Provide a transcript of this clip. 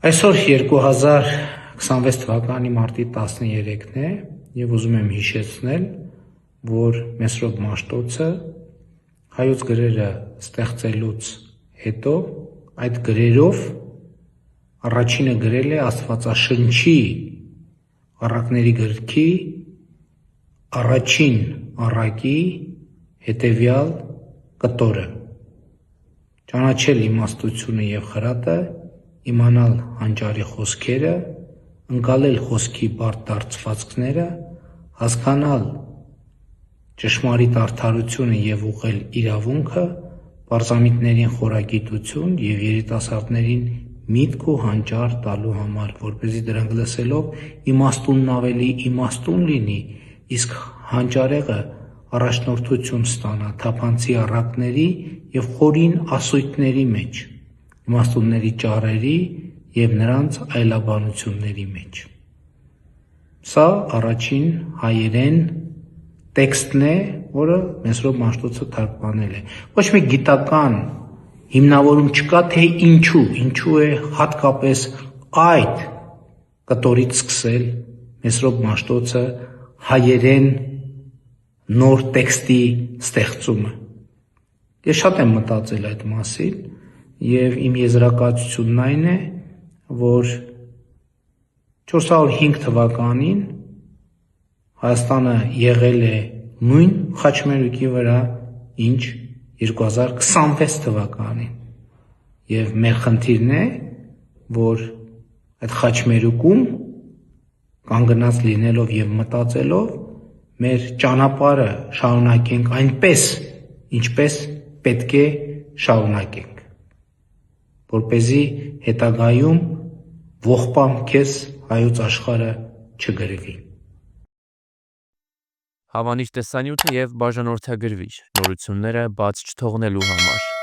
Այսօր 2026 թվականի մարտի 13-ն է և ուզում եմ հիշեցնել, որ Մեսրոպ Մաշտոցը հայոց գրերը ստեղծելուց հետո այդ գրերով առաջինը գրել է Աստվածաշնչի առակների գրքի առաջին առակի հետևյալ կտորը. ճանաչել իմաստությունը և խրատը, իմանալ հանճարի խոսքերը, ընկալել խոսքի բարդ դարձվածքները, հասկանալ ճշմարիտ արդարությունը և ուղղել իրավունքը, պարզամիտներին խորագիտություն և երիտասարդներին միտք ու հանճար տալու համար, որպեսզի դրանք լսելով իմաստունն ավելի իմաստուն լինի, իսկ հանճարեղը առաջնորդություն ստանա թափանցի առակների և խորին ասույթների մեջ, իմաստունների ճառերի և նրանց այլաբանությունների մեջ։ Սա առաջին հայերեն տեքստն է, որը Մեսրոպ Մաշտոցը թարգմանել է։ Ոչ մի գիտական հիմնավորում չկա, թե ինչու է հատկապես այդ կտորից սկսել Մեսրոպ Մաշտոցը հայերեն նոր տեքստի ստեղծումը։ Ես շատ եմ մտածել այդ մասին և իմ եզրակացությունն այն է, որ 405 թվականին Հայաստանը եղել է նույն խաչմերուկի վրա, ինչ 2026 թվականին և մեր խնդիրն է, որ այդ խաչմերուկում կանգնած լինելով և մտածելով մեր ճանապարհը շարունակենք այնպես, ինչպես պետք է շարունակենք, որպեսզի հետագայում ողբամ քեզ հայոց աշխարհը չգրվի։ Հավանիչ տեսանյութ և բաժանորդագրվիչ, նորությունները բաց չթողնելու համար։